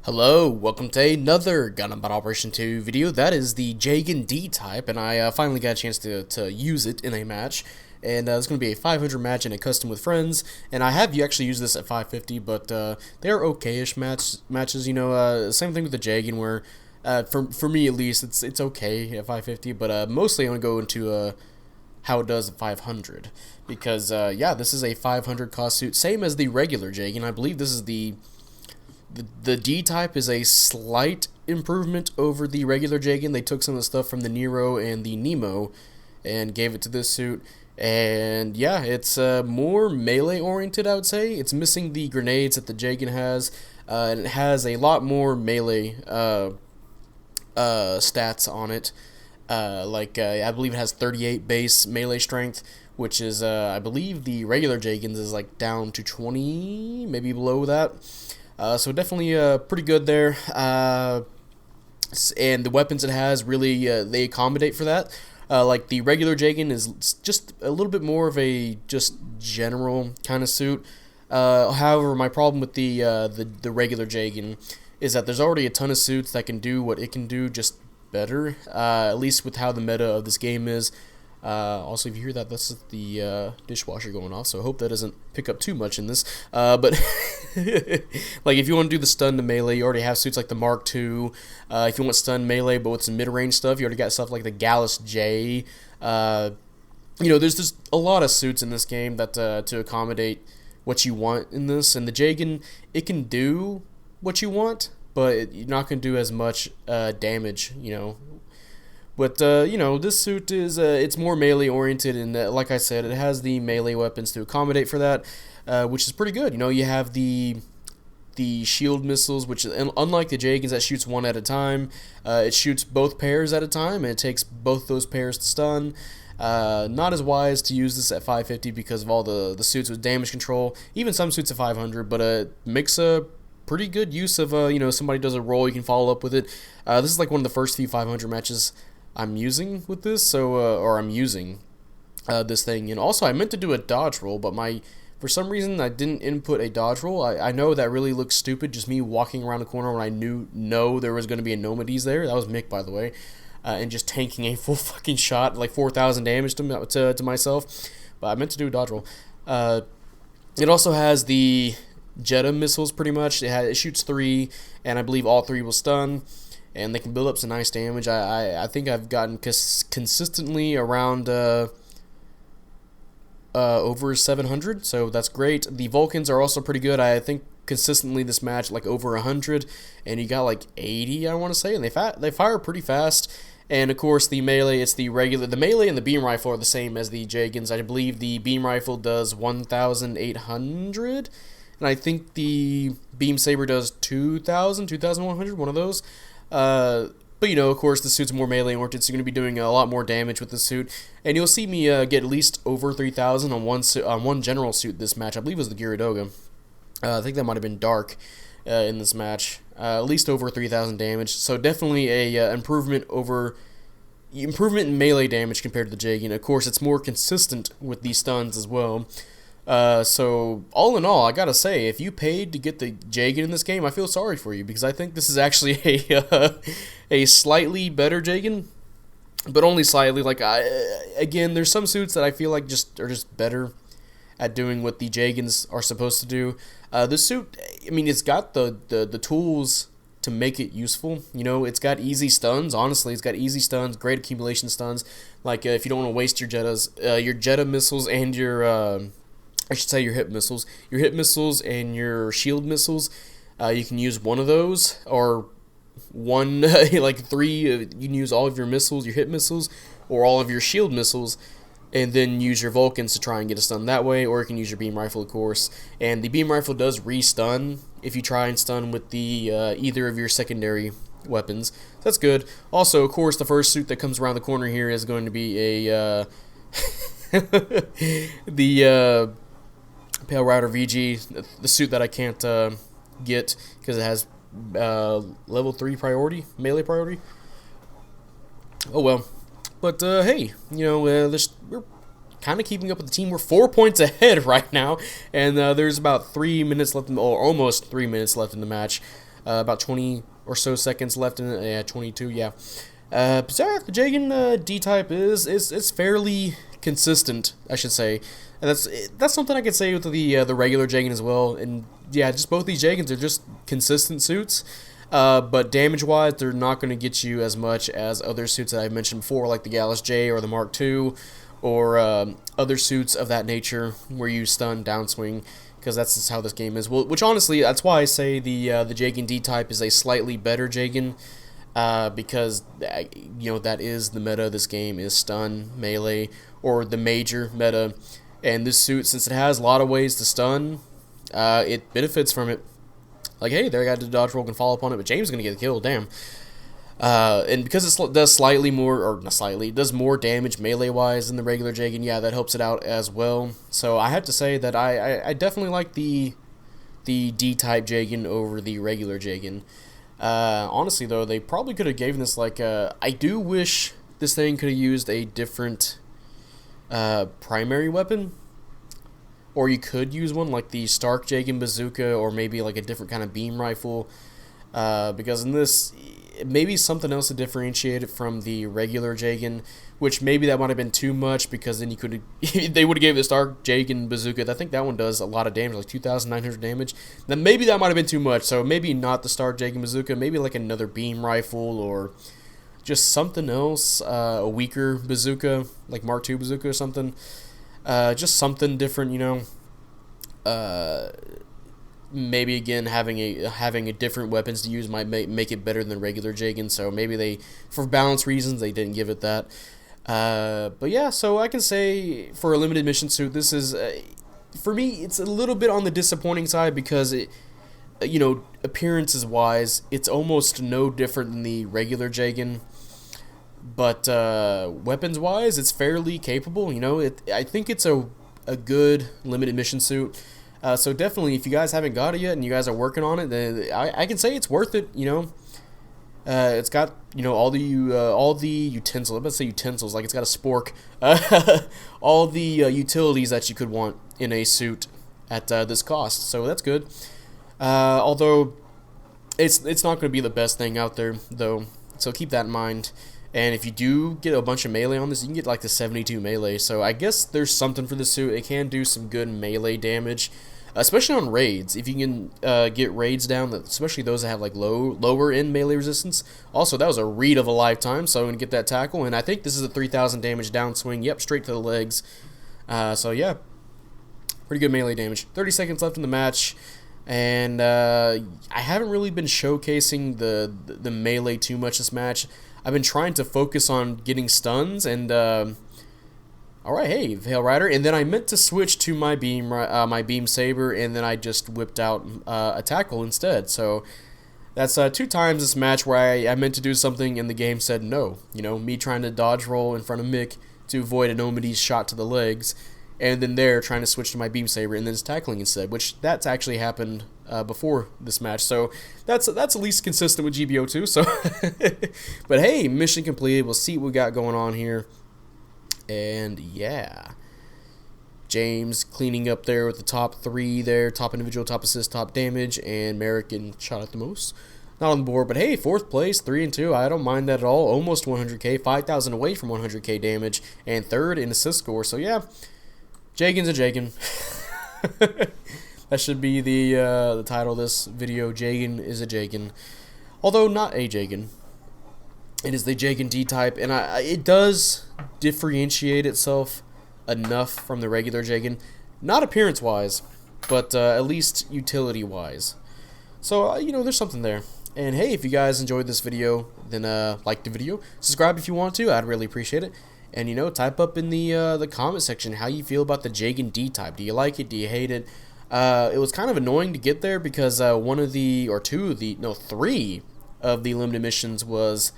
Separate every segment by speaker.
Speaker 1: Hello, welcome to another Gundam Battle Operation 2 video. That is the Jegan D type, and I finally got a chance to use it in a match. And it's going to be a 500 match in a custom with friends. And I have actually used this at 550, but they're okay-ish matches. Same thing with the Jegan, where for me at least, it's okay at 550. But mostly I'm going to go into how it does at 500, because yeah, this is a 500 cost suit, same as the regular Jegan. I believe this is the D type is a slight improvement over the regular Jegan. They took some of the stuff from the Nero and the Nemo and gave it to this suit. And yeah, it's more melee oriented, I would say. It's missing the grenades that the Jegan has, and it has a lot more melee stats on it. I believe it has 38 base melee strength, which is, I believe the regular Jegan's is like down to 20, maybe below that. So definitely pretty good there. And the weapons it has really, they accommodate for that. Like the regular Jegan is just a little bit more of a just general kind of suit. However, my problem with the regular Jegan is that there's already a ton of suits that can do what it can do, just better. At least with how the meta of this game is. Also, if you hear that, that's the dishwasher going off, so I hope that doesn't pick up too much in this. But like, if you want to do the stun to melee, you already have suits like the Mark II. If you want stun melee, but with some mid-range stuff, you already got stuff like the Gallus J. There's just a lot of suits in this game that to accommodate what you want in this. And the Jegan, it can do what you want, but you're not going to do as much damage, But, this suit is, it's more melee oriented, and like I said, it has the melee weapons to accommodate for that, which is pretty good. You have the shield missiles, which, unlike the Jegans that shoots one at a time, it shoots both pairs at a time, and it takes both those pairs to stun. Not as wise to use this at 550 because of all the suits with damage control, even some suits at 500, but it makes a pretty good use of, somebody does a roll, you can follow up with it. This is like one of the first few 500 matches I'm using with this, so I'm using this thing. And also, I meant to do a dodge roll, but for some reason I didn't input a dodge roll. I know that really looks stupid, just me walking around the corner when I know there was going to be a Nomades there. That was Mick, by the way, and just tanking a full fucking shot, like 4,000 damage to myself. But I meant to do a dodge roll. It also has the Jetta missiles, pretty much. It shoots 3, and I believe all 3 will stun. And they can build up some nice damage. I think I've gotten consistently around over 700, so that's great. The Vulcans are also pretty good. I think consistently this match like over 100, and you got like 80, I want to say, and they fire pretty fast. And of course the melee, it's the melee and the beam rifle are the same as the Jegans. I believe the beam rifle does 1,800, and I think the beam saber does 2,000, 2,100, one of those. But of course, the suit's more melee oriented, so you're going to be doing a lot more damage with the suit. And you'll see me get at least over 3,000 on one general suit this match. I believe it was the Gyaradoga. I think that might have been Dark in this match. At least over 3,000 damage. So definitely a improvement in melee damage compared to the Jegan. Of course, it's more consistent with these stuns as well. So all in all, I gotta say, if you paid to get the Jegan in this game, I feel sorry for you, because I think this is actually a slightly better Jegan, but only slightly. Like, again, there's some suits that I feel like are just better at doing what the Jegans are supposed to do. The suit, I mean, it's got the tools to make it useful. It's got easy stuns. Honestly, it's got easy stuns, great accumulation stuns. Like, if you don't want to waste your Jetta missiles and your I should say your hip missiles. Your hip missiles and your shield missiles, you can use one of those, or one, like 3, you can use all of your missiles, your hip missiles, or all of your shield missiles, and then use your Vulcans to try and get a stun that way, or you can use your beam rifle, of course. And the beam rifle does re-stun if you try and stun with the either of your secondary weapons. So that's good. Also, of course, the first suit that comes around the corner here is going to be a the Pale Rider VG, the suit that I can't get because it has level 3 priority, melee priority. Oh well. But hey, we're kind of keeping up with the team. We're 4 points ahead right now, and there's about 3 minutes left, or almost 3 minutes left in the match. About 20 or so seconds left in it. Yeah, 22. Yeah. But yeah, the Jegan D-type is fairly consistent, I should say, and that's something I could say with the regular Jegan as well. And yeah, just both these Jegans are just consistent suits. But damage-wise, they're not going to get you as much as other suits that I've mentioned before, like the Gallus J or the Mark II, or other suits of that nature where you stun downswing, because that's just how this game is. Well, which honestly, that's why I say the Jegan D-type is a slightly better Jegan, because that is the meta of this game, is stun, melee, or the major meta. And this suit, since it has a lot of ways to stun, it benefits from it. Like, hey, there, I got the dodge roll, can follow up on it, but James is going to get killed, damn. And because it does slightly more, or not slightly, it does more damage melee-wise than the regular Jegan, yeah, that helps it out as well. So I have to say that I definitely like the D-type Jegan over the regular Jegan. Honestly, though, they probably could have given this, like, I do wish this thing could have used a different primary weapon. Or you could use one like the Stark Jegan bazooka, or maybe like a different kind of beam rifle, because in this, maybe something else to differentiate it from the regular Jegan, which maybe that might have been too much, because then you could they would have gave the Stark Jegan bazooka. I think that one does a lot of damage, like 2,900 damage. Then maybe that might have been too much, so maybe not the Stark Jegan bazooka, maybe like another beam rifle, or just something else, a weaker bazooka, like Mark II bazooka or something. Just something different, maybe again having a different weapons to use might make it better than regular Jegan. So maybe they, for balance reasons, they didn't give it that. But yeah, so I can say for a limited mission suit, this is for me, it's a little bit on the disappointing side, because it, appearances wise, it's almost no different than the regular Jegan. But weapons-wise, it's fairly capable. I think it's a good limited mission suit. So definitely, if you guys haven't got it yet and you guys are working on it, then I can say it's worth it. It's got all the utensils. I'm about to say utensils, like it's got a spork. All the utilities that you could want in a suit at this cost. So that's good. Although it's not going to be the best thing out there, though. So keep that in mind. And if you do get a bunch of melee on this, you can get like the 72 melee. So I guess there's something for the suit. It can do some good melee damage, especially on raids. If you can get raids down, especially those that have like lower end melee resistance. Also, that was a read of a lifetime, so I'm going to get that tackle. And I think this is a 3,000 damage downswing. Yep, straight to the legs. So yeah, pretty good melee damage. 30 seconds left in the match. And I haven't really been showcasing the melee too much this match. I've been trying to focus on getting stuns, and alright, hey, Hail Rider, and then I meant to switch to my beam saber, and then I just whipped out a tackle instead. So that's 2 times this match where I meant to do something and the game said no. Me trying to dodge roll in front of Mick to avoid an Omidy's shot to the legs, and then there trying to switch to my beam saber and then just tackling instead, which that's actually happened before this match. So that's at least consistent with GBO2. So, but hey, mission completed. We'll see what we got going on here. And yeah, James cleaning up there with the top 3 there, top individual, top assist, top damage, and Merrick getting shot at the most. Not on the board, but hey, 4th place, 3-2. I don't mind that at all. Almost 100k, 5,000 away from 100k damage, and 3rd in assist score. So yeah, Jegan's a Jegan. That should be the title of this video. Jegan is a Jegan, although not a Jegan. It is the Jegan D-type, and it does differentiate itself enough from the regular Jegan, not appearance-wise, but at least utility-wise. So there's something there. And hey, if you guys enjoyed this video, then like the video, subscribe if you want to. I'd really appreciate it. And type up in the comment section how you feel about the Jegan D-type. Do you like it? Do you hate it? It was kind of annoying to get there because 3 of the limited missions was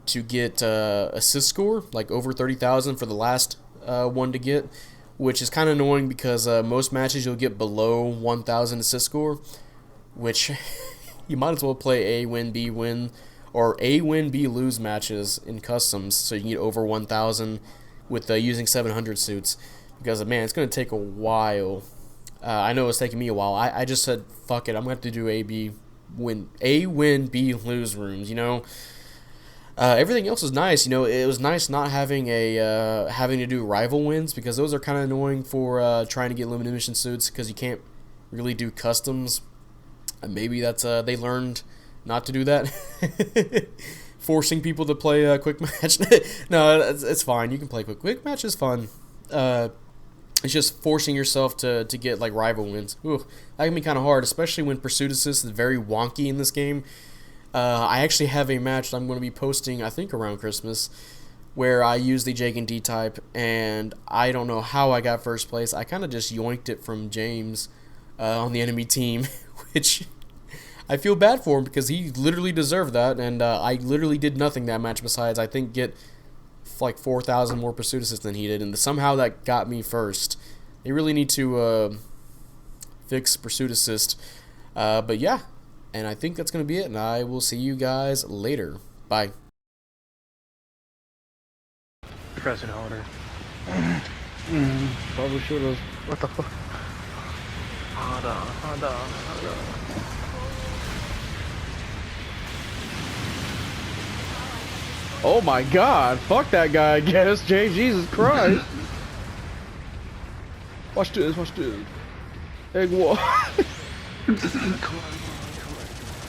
Speaker 1: to get assist score, like over 30,000 for the last one to get, which is kind of annoying because most matches you'll get below 1,000 assist score, which you might as well play A win, B win, or A win, B lose matches in customs so you can get over 1,000 with using 700 suits, because man, it's going to take a while. I know it's taking me a while. I just said, fuck it, I'm going to have to do A, B, win, B lose rooms. You know, everything else was nice. You know, it was nice not having having to do rival wins, because those are kind of annoying for trying to get limited mission suits, because you can't really do customs. Maybe that's they learned not to do that. Forcing people to play a quick match. No, it's fine. You can play quick match is fun. It's just forcing yourself to get like rival wins. Ooh, that can be kind of hard, especially when Pursuit Assist is very wonky in this game. I actually have a match that I'm going to be posting, I think around Christmas, where I use the Jegan D-type, and I don't know how I got first place. I kind of just yoinked it from James on the enemy team, which I feel bad for him, because he literally deserved that, and I literally did nothing that match besides, I think, get like 4,000 more Pursuit Assists than he did, and somehow that got me first. They really need to fix Pursuit Assist. But yeah, and I think that's going to be it, and I will see you guys later. Bye.
Speaker 2: Pressing harder. Probably should have. What the fuck? Hold on. Oh my god, fuck that guy, I guess. Jesus Christ. Watch this. Egg what?